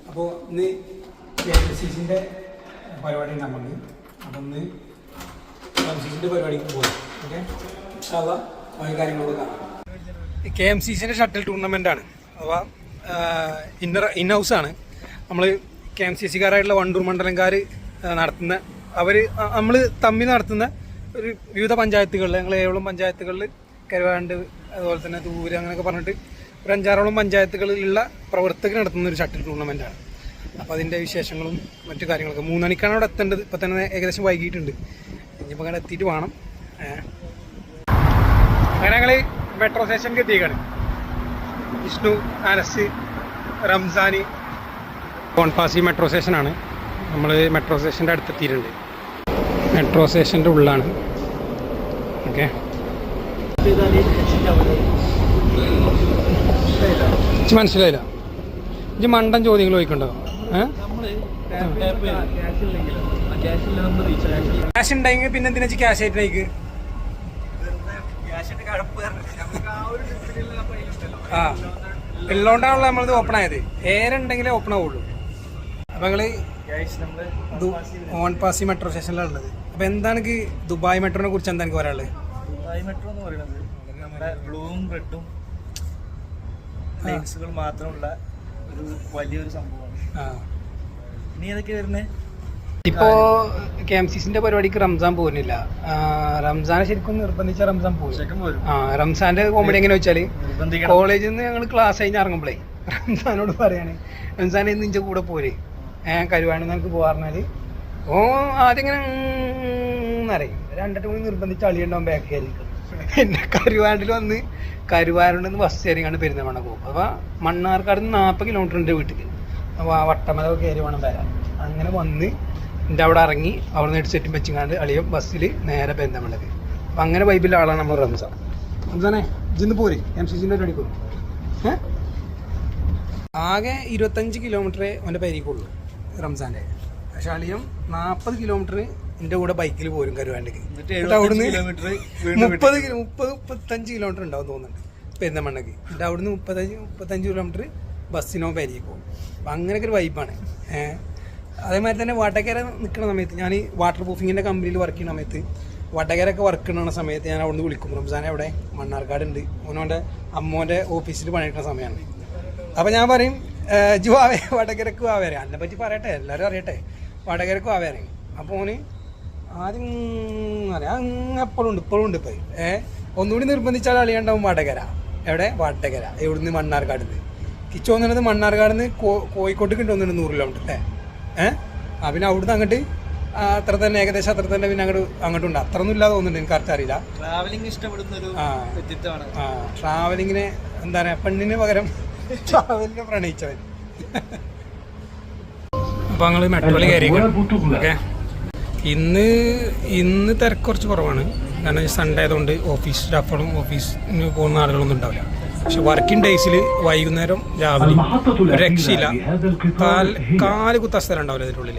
അപ്പോൾ ഇന്ന് KMCCൻ്റെ പരിപാടി നമുക്ക് അപ്പം ഇന്ന് KMCCൻ്റെ പരിപാടിക്ക് പോകും. ഓക്കെ, ബാക്കി കാര്യങ്ങളോട് കാണാം. KMCCൻ്റെ ഷട്ടിൽ ടൂർണമെൻ്റാണ്, അഥവാ ഇൻ ഹൗസാണ്. നമ്മൾ KMCCക്കാരായിട്ടുള്ള വണ്ടൂർ മണ്ഡലംകാർ നടത്തുന്ന നമ്മൾ തമ്മിൽ നടത്തുന്ന ഒരു വിവിധ പഞ്ചായത്തുകളിൽ, ഞങ്ങൾ 7 പഞ്ചായത്തുകളിൽ കരുവാണ്ട്, അതുപോലെ തന്നെ ദൂരെ അങ്ങനെയൊക്കെ പറഞ്ഞിട്ട് ഒരു 5-6 പഞ്ചായത്തുകളിലുള്ള പ്രവർത്തകർ നടത്തുന്ന ഒരു ഷട്ടിൽ ടൂർണമെൻറ്റാണ്. അപ്പോൾ അതിൻ്റെ വിശേഷങ്ങളും മറ്റു കാര്യങ്ങളൊക്കെ 3 മണിക്കാണ് അവിടെ എത്തേണ്ടത്. ഇപ്പോൾ തന്നെ ഏകദേശം വൈകിട്ടുണ്ട്. ഇനിയിപ്പോൾ അങ്ങനെ എത്തിയിട്ട് വേണം. അങ്ങനെ ഞങ്ങൾ മെട്രോ സ്റ്റേഷനിലേക്ക് എത്തിയേക്കാണ്. വിഷ്ണു, അനസ്, റംസാനി, കോൺപാസി മെട്രോ സ്റ്റേഷനാണ്. നമ്മൾ മെട്രോ സ്റ്റേഷൻ്റെ അടുത്തെത്തിയിട്ടുണ്ട്. മെട്രോ സ്റ്റേഷൻ്റെ ഉള്ളിലാണ്. ഓക്കെ, മനസ്സിലായില്ല. ഇജ്ജ് മണ്ടൻ ചോദ്യങ്ങൾ ചോദിക്കണ്ടോ? ക്യാഷ് ഉണ്ടെങ്കിൽ പിന്നെ എന്തിനാ ക്യാഷ് ആയിട്ട് നയിക്ക്? ആ, ഉള്ളതുകൊണ്ടാണല്ലോ നമ്മളത് ഓപ്പൺ ആയത്. ഏരുണ്ടെങ്കിലേ ഓപ്പൺ ആവുള്ളൂ. അപ്പം ഞങ്ങൾ ഓൺപാസി മെട്രോ സ്റ്റേഷനിലാണ് ഉള്ളത്. അപ്പം എന്താണ് ദുബായ് മെട്രോനെ കുറിച്ച് എന്താ എനിക്ക് പറയാനുള്ളത്? ദുബായ് മെട്രോ എന്ന് പറയുന്നത് നമ്മുടെ ബ്ലൂവും റെഡും ലൈൻസുകൾ മാത്രമുള്ള ഒരു വലിയൊരു സംഭവമാണ്. ഇനി ഏതൊക്കെ വരുന്നത്? ഇപ്പോൾ KMCCൻ്റെ പരിപാടിക്ക് റംസാൻ പോകുന്നില്ല. റംസാനെ ശരിക്കും നിർബന്ധിച്ച റംസാൻ പോകും. റംസാന്റെ കോമഡി എങ്ങനെ വെച്ചാൽ, കോളേജിൽ നിന്ന് ഞങ്ങൾ ക്ലാസ് കഴിഞ്ഞ് ഇറങ്ങുമ്പോഴേ റംസാനോട് പറയാണ്, റംസാനെ നിന്റെ കൂടെ പോരെ, കരുവാണ് നമുക്ക് പോകാറുനാൽ ഓ ആദ്യം ഇങ്ങനെ എന്നറിയും. 2 മണി നിർബന്ധിച്ച് അളിയുണ്ടാവും ബാക്കിയായിരിക്കും. പിന്നെ കരുവാണ്ടിൽ വന്ന് കരുവാരുണ്ടെന്ന് നിന്ന് ബസ് കയറിയാണ് പെരുന്തമണ്ണ പോകും. അപ്പോൾ മണ്ണാർക്കാട് നിന്ന് 40 കിലോമീറ്റർ ഉണ്ട് വീട്ടിൽ. അപ്പോൾ ആ വട്ടമല കയറി വേണം വരാൻ. അങ്ങനെ വന്ന് എൻ്റെ അവിടെ ഇറങ്ങി അവിടെ നിന്ന് ഹെഡ്സെറ്റും വെച്ചിങ്ങാണ്ട് അളിയും ബസ്സിൽ നേരെ പെരുന്തമണ്ണക്ക്. അപ്പം അങ്ങനെ വൈബിലെ ആളാണ് നമ്മൾ റംസാൻ. റംസാനെ ഇജിന്ന് പോരെ KMCCൻ്റെ പരിപാടി പോകും. ആകെ 25 കിലോമീറ്ററേ അവൻ്റെ പരിക്കുള്ളൂ റംസാൻ്റെ. പക്ഷെ അളിയും 40 കിലോമീറ്റർ എൻ്റെ കൂടെ ബൈക്കിൽ പോരും കരുവാണ്ടേക്ക്. അവിടുന്ന് 30-35 കിലോമീറ്റർ ഉണ്ടാവും തോന്നുന്നുണ്ട് പെരുന്തമണ്ണക്ക്. എന്നിട്ട് അവിടുന്ന് 35 കിലോമീറ്റർ ബസ്സിനോ പരിക്ക് പോകും. അപ്പം അങ്ങനെയൊക്കെ ഒരു വൈബാണ്. അതേമാതിരി തന്നെ വടകര നിൽക്കുന്ന സമയത്ത്, ഞാൻ വാട്ടർ പ്രൂഫിങ്ങിൻ്റെ കമ്പനിയിൽ വർക്ക് ചെയ്യുന്ന സമയത്ത്, വടകരൊക്കെ വർക്ക് ചെയ്യുന്ന സമയത്ത് ഞാൻ അവിടുന്ന് വിളിക്കും. റംസാനെ അവിടെ മണ്ണാർക്കാട് ഉണ്ട്, ഓനോൻ്റെ അമ്മോൻ്റെ ഓഫീസിൽ പണിയെടുക്കുന്ന സമയമാണ്. അപ്പം ഞാൻ പറയും, ജു ആവേ വടകരക്ക് ആവേരെ, അതിനെ പറ്റി പറയട്ടെ, എല്ലാവരും അറിയട്ടെ, വടകരക്കും ആവേരെ. അപ്പോൾ ഓന് ആദ്യം അറിയാം എപ്പോഴും ഉണ്ട്, ഇപ്പോഴും ഉണ്ട്. ഇപ്പോൾ ഒന്നുകൂടി നിർബന്ധിച്ചാൽ അളിയുണ്ടാവും വടകര. എവിടെ? വടകര. എവിടുന്ന്? മണ്ണാർക്കാട് നിന്ന്. കിച്ചു തോന്നുന്നത് മണ്ണാർക്കാട് നിന്ന് കോഴിക്കോട്ടേക്ക് തോന്നുന്നുണ്ട് 100 കിലോമീറ്റർ അല്ലേ? പിന്നെ അവിടുന്ന് അങ്ങോട്ട് അത്ര തന്നെ, ഏകദേശം അത്ര തന്നെ. പിന്നെ അങ്ങോട്ടുണ്ട്, അത്രയൊന്നും ഇല്ലാതെ തോന്നുന്നുണ്ട്, എനിക്ക് കറക്റ്റ് അറിയില്ല. ട്രാവലിംഗ് ഇഷ്ടപ്പെടുന്ന ഒരു വ്യക്തിത്വമാണ്. ട്രാവലിങ്ങിനെ എന്താ പറയുക, പെണ്ണിന് പകരം ട്രാവലിനെ പ്രണയിച്ചവൻ. അപ്പോൾ ഞങ്ങൾ മെട്രോയിൽ കയറി. ഓക്കെ, ഇന്ന് തിരക്ക് കുറച്ച് കുറവാണ്. കാരണം സൺഡേ ആയതുകൊണ്ട് ഓഫീസ് സ്റ്റാഫുകളും ഓഫീസിന് പോകുന്ന ആളുകളൊന്നും ഉണ്ടാവില്ല. പക്ഷെ വർക്കിംഗ് ഡേയ്സിൽ വൈകുന്നേരം രാവിലെ ഒരു രക്ഷയില്ല. കാല് കുത്ത സ്ഥലം ഉണ്ടാവില്ല ഇതിൻ്റെ ഉള്ളിൽ.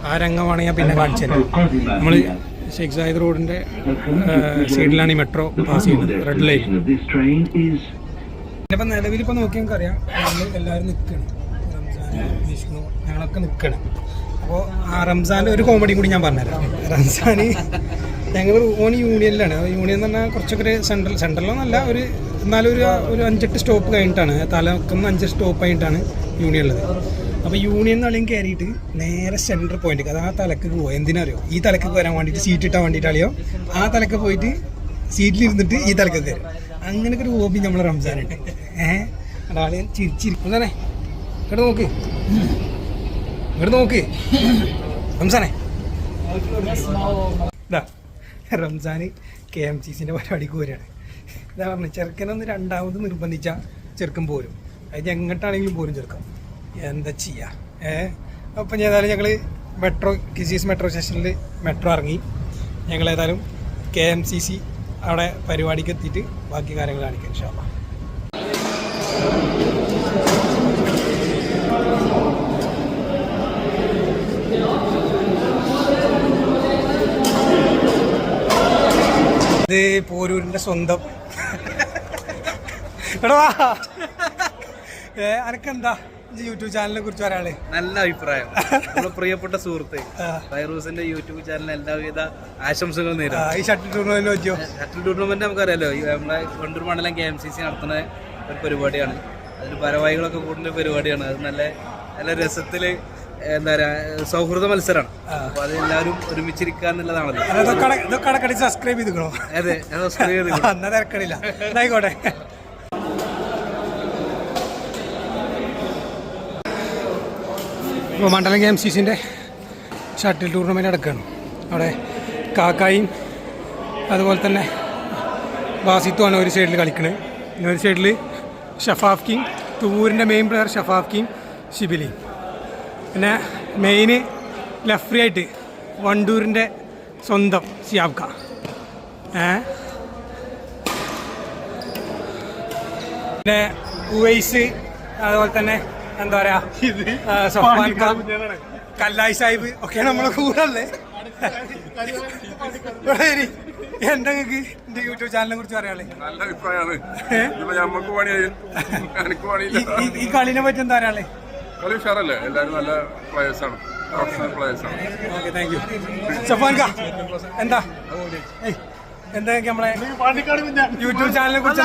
ആ രംഗമാണ് ഞാൻ പിന്നെ കാണിച്ചു തരാം. നമ്മൾ ഷെയ്ഖ് സായിദ് റോഡിൻ്റെ സൈഡിലാണ് ഈ മെട്രോ പാസ് ചെയ്യുന്നത്, റെഡ് ലൈൻ. ഇപ്പം നിലവിലിപ്പോൾ നോക്കിയാൽ നമുക്കറിയാം, നമ്മൾ എല്ലാവരും നിൽക്കണം. റംസാൻ, വിഷ്ണു, ഞങ്ങളൊക്കെ നിൽക്കണം. അപ്പോൾ ആ റംസാൻ്റെ ഒരു കോമഡിയും കൂടി ഞാൻ പറഞ്ഞുതരാം. റംസാൻ ഞങ്ങൾ ഓൺ യൂണിയനിലാണ്. യൂണിയൻ എന്ന് പറഞ്ഞാൽ കുറച്ചൊക്കെ സെൻട്രലൊന്നല്ല, എന്നാലും ഒരു 5-8 സ്റ്റോപ്പ് കഴിഞ്ഞിട്ടാണ്, തലക്കുന്ന 5 സ്റ്റോപ്പ് കഴിഞ്ഞിട്ടാണ് യൂണിയനുള്ളത്. അപ്പോൾ യൂണിയൻ നിളയും കയറിയിട്ട് നേരെ സെൻട്രൽ പോയിന്റ്, അത് ആ തലക്ക് പോവുക. എന്തിനറിയോ? ഈ തലക്ക് വരാൻ വേണ്ടിയിട്ട്, സീറ്റ് ഇട്ടാൻ വേണ്ടിയിട്ട് അളിയോ ആ തലക്ക് പോയിട്ട് സീറ്റിലിരുന്നിട്ട് ഈ തലക്ക് കയറും. അങ്ങനെയൊക്കെ ഒരു ഹോബി നമ്മളെ റംസാനുണ്ട്. ആളിയാൻ ചിരിച്ചിരിക്കും തന്നെ. ഇങ്ങോട്ട് നോക്ക് റംസാനെ. ഇതാ റംസാൻ KMCCൻ്റെ പരിപാടിക്ക് പോരുകയാണ്. ഇതാ പറഞ്ഞു, ചെറുക്കനൊന്ന് രണ്ടാമത് നിർബന്ധിച്ചാൽ ചെറുക്കൻ പോരും. അത് എങ്ങോട്ടാണെങ്കിലും പോരും ചെറുക്കൻ. എന്താ ചെയ്യുക? അപ്പം ഏതായാലും ഞങ്ങൾ KCC മെട്രോ സ്റ്റേഷനിൽ മെട്രോ ഇറങ്ങി. ഞങ്ങൾ ഏതായാലും KMCC അവിടെ പരിപാടിക്ക് എത്തിയിട്ട് ബാക്കി കാര്യങ്ങൾ കാണിക്കാം ഇൻഷാ അല്ലാഹ്. ഇത് പോരൂരിൻ്റെ സ്വന്തം. എടാ അനക്കെന്താ യൂട്യൂബ് ചാനലിനെ കുറിച്ച് പറയാളെ? നല്ല അഭിപ്രായം. നമ്മുടെ പ്രിയപ്പെട്ട സുഹൃത്ത് ഫൈറൂസിന്റെ യൂട്യൂബ് ചാനലിന് എല്ലാവിധ ആശംസകൾ നേരിടും. ഈ ഷട്ടിൽ ടൂർണമെന്റ് വെച്ചോ? ഷട്ടിൽ ടൂർണമെന്റ് നമുക്കറിയാലോ, നമ്മളെ വണ്ടൂർ മണ്ഡലം KMCC നടത്തുന്ന ഒരു പരിപാടിയാണ്. അതിൽ ഭാരവാഹികളൊക്കെ കൂടുന്ന പരിപാടിയാണ്. അത് നല്ല നല്ല രസത്തില് എന്താ പറയാ സൗഹൃദ മത്സരമാണ്. അപ്പൊ അത് എല്ലാവരും ഒരുമിച്ചിരിക്കുക എന്നുള്ളതാണല്ലോ. സബ്സ്ക്രൈബ് ചെയ്തിക്കണോ? അതെ, സബ്സ്ക്രൈബ് ചെയ്ത് തിരക്കണില്ല. ആയിക്കോട്ടെ. ഇപ്പോൾ മണ്ഡലം KMCCൻ്റെ ഷട്ടിൽ ടൂർണമെൻറ്റ് നടക്കുകയാണ്. അവിടെ കാക്കായും അതുപോലെ തന്നെ ബാസിത്തുമാണ് ഒരു സൈഡിൽ കളിക്കുന്നത്. ഒരു സൈഡിൽ ഷഫാഫ് കിങ്, തുവൂരിൻ്റെ main player Shafaf King, Shibili. പിന്നെ മെയിന് ലെഫ്റ്റ് ആയിട്ട് വണ്ടൂരിൻ്റെ സ്വന്തം സിയാബ്ക. പിന്നെ ഉവൈസ്, അതുപോലെ തന്നെ എന്താ പറയാ സഫാൻ ഖാൻ, കല്ലായി സാഹിബ് ഒക്കെ നമ്മളെ കൂടല്ലേ. എന്താ നിങ്ങൾക്ക് എന്റെ യൂട്യൂബ് ചാനലിനെ കുറിച്ച് പറയാളേ? നല്ല അഭിപ്രായമാണ്. ഈ കളിനെ പറ്റി എന്താ പറയാളേ? കളി ഉഷാറല്ലേ? എല്ലാവരും നല്ല പ്ലേയേഴ്സാണ്, പ്രൊഫഷണൽ പ്ലേയേഴ്സാണ്. Okay, thank you. Safan Khan എന്താ നമ്മളെ യൂട്യൂബ് ചാനലിനെ കുറിച്ച്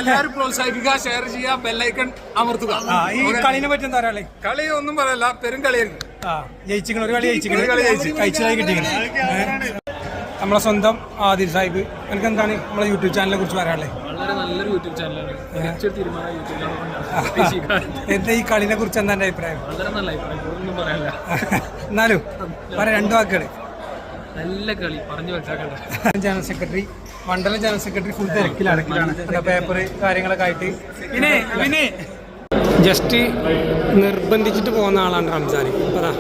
എല്ലാവരും പ്രോത്സാഹിപ്പിക്കുക, ഷെയർ ചെയ്യുക, ബെല്ലൈക്കൺ അമർത്തുക. ഈ കളിനെ പറ്റി എന്താ പറയാളേ? കളി ഒന്നും പറയല്ല, പെരും കളിയായിരുന്നു. ജയിച്ചിക്കണ ഒരു കളി കഴിച്ചതായി കിട്ടിയത് നമ്മളെ സ്വന്തം ആദിൽ സാഹിബ്. എനിക്ക് എന്താണ് നമ്മളെ യൂട്യൂബ് ചാനലിനെ കുറിച്ച് പറയാനുള്ളത്? വളരെ നല്ലൊരു യൂട്യൂബ് ചാനലാണ്. എന്താ ഈ കളിനെ കുറിച്ച് എന്താ എൻ്റെ അഭിപ്രായം? വളരെ നല്ല അഭിപ്രായം, ഒന്നും പറയാനില്ല. എന്നാലും പറയാം, രണ്ടു വാക്കുകൾ. നല്ല കളി, പറഞ്ഞു വെച്ചാക്കണ്ട. ജനറൽ സെക്രട്ടറി, മണ്ഡലം ജനറൽ സെക്രട്ടറി ഫുൾ തിരക്കിലാണ്. പേപ്പർ കാര്യങ്ങളൊക്കെ ആയിട്ട് പിന്നെ ജസ്റ്റ് നിർബന്ധിച്ചിട്ട് പോകുന്ന ആളാണ് റംസാൻ. അതാ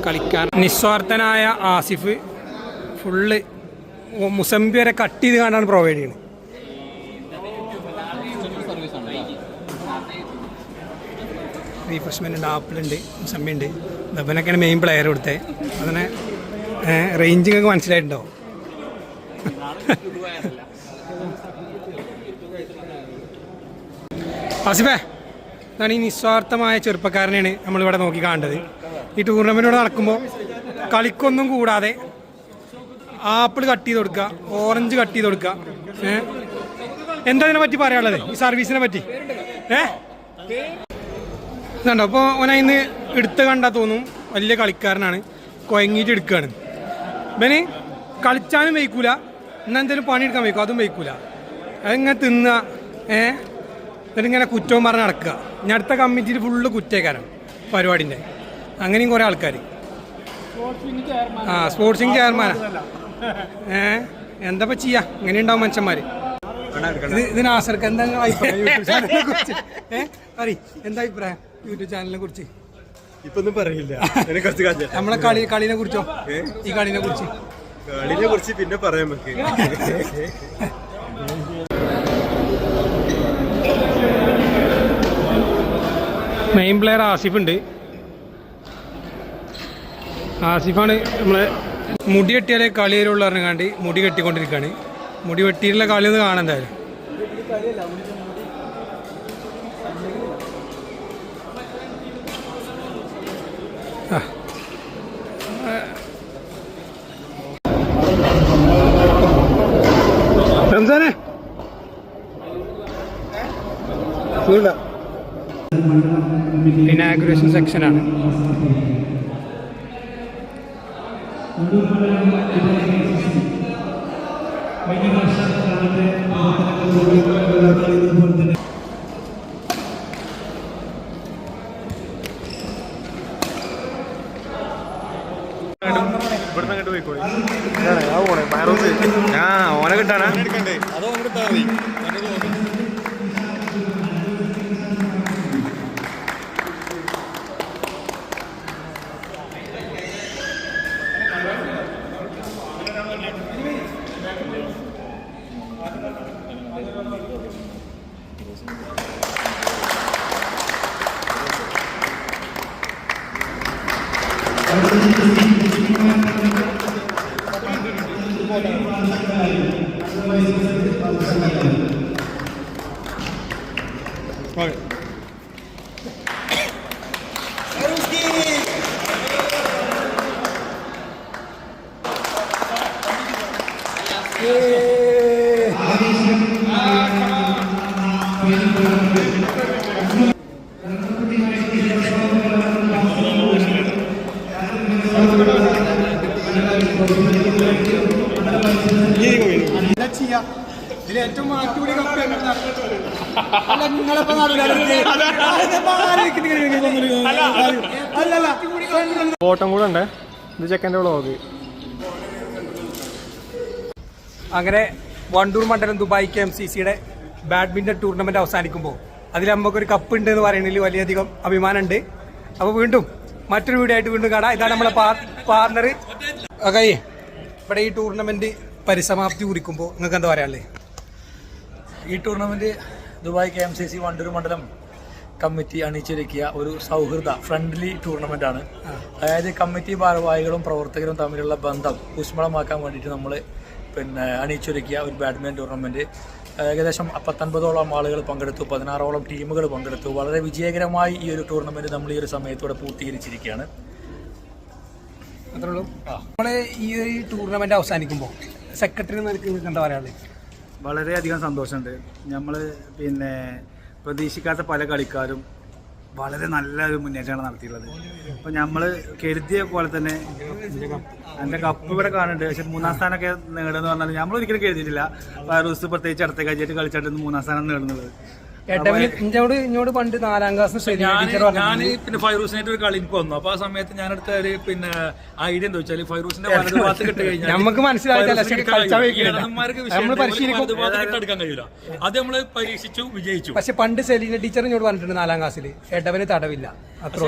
കളിക്കാൻ നിസ്വാർത്ഥനായ ആസിഫ് ഫുള്ള് മുസംബി വരെ കട്ട് ചെയ്ത് കാണാൻ പ്രൊവൈഡ് ചെയ്യുന്നത്. റീഫ്രഷ്മെൻ്റ് ഉണ്ട്, ആപ്പിളുണ്ട്, മുസംബി ഉണ്ട്. ദബനൊക്കെയാണ് മെയിൻ പ്ലെയർ കൊടുത്തത്. അതിനെ റേഞ്ചിങ് ഒക്കെ മനസ്സിലായിട്ടുണ്ടാവും. ആസിഫേ, ഇതാണ് ഈ നിസ്വാർത്ഥമായ ചെറുപ്പക്കാരനെയാണ് നമ്മളിവിടെ നോക്കി കാണേണ്ടത്. ഈ ടൂർണമെൻറ്റോടെ നടക്കുമ്പോൾ കളിക്കൊന്നും കൂടാതെ ആപ്പിൾ കട്ട് ചെയ്ത് കൊടുക്കുക, ഓറഞ്ച് കട്ട് ചെയ്ത് കൊടുക്കുക. എന്താ ഇതിനെ പറ്റി പറയാനുള്ളത്, ഈ സർവീസിനെ പറ്റി? ഇതുണ്ടോ അപ്പോൾ ഓനയിന്ന് എടുത്ത് കണ്ടാൽ തോന്നും വലിയ കളിക്കാരനാണ്, കുഴങ്ങിയിട്ട് എടുക്കുകയാണ്. ഇവന് കളിച്ചാലും വയ്ക്കൂല, എന്നാൽ എന്തെങ്കിലും പണിയെടുക്കാൻ വയ്ക്കും, അതും വയ്ക്കൂല. അതിങ്ങനെ തിന്നുക, എന്നിട്ടിങ്ങനെ കുറ്റവും പറഞ്ഞ് നടക്കുക. ഇനി അടുത്ത കമ്മിറ്റിയിൽ ഫുള്ള് കുറ്റേക്കാരാണ് പരിപാടിൻ്റെ. അങ്ങനെയും കുറേ ആൾക്കാർ. സ്പോർട്സിങ് ചെയർമാനാ. എന്താ ചെയ്യാ, ഇങ്ങനെ ഉണ്ടാവും മനുഷ്യന്മാർ. ഇത് നാസർക്ക് എന്താ അഭിപ്രായം യൂട്യൂബ് ചാനലിനെ കുറിച്ച്? എന്താ അഭിപ്രായം യൂട്യൂബ് ചാനലിനെ കുറിച്ച്? ഇപ്പൊന്നും പറയില്ല. നമ്മളെ കളിനെ കുറിച്ചോ? ഈ കളിനെ കുറിച്ച് പിന്നെ പറയാൻ പറ്റും. മെയിൻ പ്ലെയർ ആസിഫ് ഉണ്ട്. ആസിഫാണ് നമ്മളെ മുടി കെട്ടിയാലേ കളി വരുള്ളൂ പറഞ്ഞാണ്ട് മുടി കെട്ടിക്കൊണ്ടിരിക്കുകയാണ്. മുടി വെട്ടിയിട്ടുള്ള കളി ഒന്ന് കാണാൻ എന്തായാലും. റംസാനെ ഇനാഗുറേഷൻ സെക്ഷനാണ്. ഓനെ കിട്ടാനാ ചെയ്യാ ഇതിൽ ഏറ്റവും മാറ്റുകൂടി കപ്പ് അല്ല നിങ്ങളിപ്പോ അല്ലല്ല ഫോട്ടോ കൂടെ ഉണ്ട് ഇത് ചെക്കൻ്റെ വ്ളോഗ്. അങ്ങനെ വണ്ടൂർ മണ്ഡലം ദുബായ് KMCCയുടെ ബാഡ്മിന്റൺ ടൂർണമെന്റ് അവസാനിക്കുമ്പോൾ അതിൽ നമുക്കൊരു കപ്പ് ഉണ്ട് എന്ന് പറയുന്നതിൽ വലിയധികം അഭിമാനമുണ്ട്. അപ്പോൾ വീണ്ടും മറ്റൊരു വീഡിയോ ആയിട്ട് വീണ്ടും കാണാം. ഇതാണ് നമ്മളെ പാർട്ണർ. ഓക്കെ, ഇവിടെ ഈ ടൂർണമെന്റ് പരിസമാപ്തി കുറിക്കുമ്പോൾ നിങ്ങൾക്ക് എന്താ പറയാനുള്ളത്? ഈ ടൂർണമെന്റ് ദുബായ് KMCC വണ്ടൂർ മണ്ഡലം കമ്മിറ്റി അണിയിച്ചൊരുക്കിയ ഒരു സൗഹൃദ ഫ്രണ്ട്ലി ടൂർണമെന്റ് ആണ്. അതായത് കമ്മിറ്റി ഭാരവാഹികളും പ്രവർത്തകരും തമ്മിലുള്ള ബന്ധം ഊഷ്മളമാക്കാൻ വേണ്ടിയിട്ട് നമ്മൾ അണിയിച്ചൊരുക്കിയ ഒരു ബാഡ്മിൻ്റൺ ടൂർണമെന്റ്. ഏകദേശം 19ഓളം ആളുകൾ പങ്കെടുത്തു, 16ഓളം ടീമുകൾ പങ്കെടുത്തു. വളരെ വിജയകരമായി ഈ ഒരു ടൂർണമെന്റ് നമ്മൾ ഈ ഒരു സമയത്തോടെ പൂർത്തീകരിച്ചിരിക്കുകയാണ്. അത്രേ ഉള്ളൂ. നമ്മള് ഈ ഒരു ടൂർണമെന്റ് അവസാനിക്കുമ്പോൾ സെക്രട്ടറി നിങ്ങൾക്ക് എന്താ പറയാനുള്ളത്? വളരെയധികം സന്തോഷമുണ്ട്. നമ്മൾ പ്രതീക്ഷിക്കാത്ത പല കളിക്കാരും വളരെ നല്ലൊരു മുന്നേറ്റമാണ് നടത്തിയിട്ടുള്ളത്. അപ്പം നമ്മൾ കരുതിയ പോലെ തന്നെ എൻ്റെ കപ്പ് ഇവിടെ കാണുന്നുണ്ട്. പക്ഷെ 3ാം സ്ഥാനമൊക്കെ നേടുമെന്ന് പറഞ്ഞാൽ നമ്മൾ ഒരിക്കലും കരുതിയിട്ടില്ല. ഫൈറൂസ് പ്രത്യേകിച്ച് അടുത്ത കഴിച്ചിട്ട് കളിച്ചിട്ട് 3ാം സ്ഥാനം നേടുന്നത്. ഇന്നോട് പണ്ട് 4ാം ക്ലാസ് ഞാൻ ഫൈറൂസിനായിട്ട് ഒരു കളി എനിക്ക് വന്നു. അപ്പൊ ആ സമയത്ത് ഞാനെടുത്ത ഒരു ഐഡിയ എന്താ വെച്ചാൽ ഫൈറൂസിന്റെ വലത് ഭാഗത്ത് കിട്ടി കഴിഞ്ഞാൽ നമുക്ക് മനസ്സിലാക്കാൻ കഴിയില്ല. അത് നമ്മൾ പരീക്ഷിച്ചു, വിജയിച്ചു. പക്ഷെ പണ്ട് സെലീന ടീച്ചർ ഇങ്ങോട്ട് പറഞ്ഞിട്ടുണ്ട് 4ാം ക്ലാസ്സിൽ എടവന് തടവില്ല. അത്ര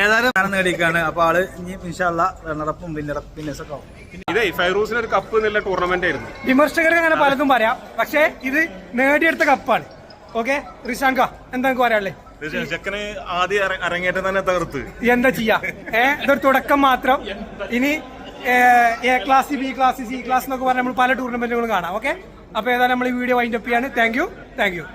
ഏതായാലും സ്ഥാനം നേടിയിട്ടാണ്. അപ്പൊ ആള് ഇനി ഇൻഷാല്ലാ റണ്ണറപ്പും വിന്നേഴ്സൊക്കെ ആവും. ഇതേ ഫൈറൂസിന് ഒരു കപ്പ് എന്നുള്ള ടൂർണമെന്റ് ആയിരുന്നു. വിമർശകർക്ക് അങ്ങനെ പലതും പറയാം, പക്ഷെ ഇത് നേടിയെടുത്ത കപ്പാണ്. ഓക്കെ, റിഷാങ്ക എന്താ പറയാനുള്ളത്? ചെക്കന് ആദ്യം അരങ്ങേറ്റം തന്നെ തകർത്ത് എന്താ ചെയ്യാ? ഇതൊരു തുടക്കം മാത്രം. ഇനി A class, B class, C class എന്നൊക്കെ പറഞ്ഞാൽ നമ്മൾ പല ടൂർണമെന്റുകളും കാണാം. ഓക്കെ, അപ്പൊ ഏതായാലും നമ്മൾ ഈ വീഡിയോ വൈൻഡ് അപ്പ് ചെയ്യാണ്. Thank you.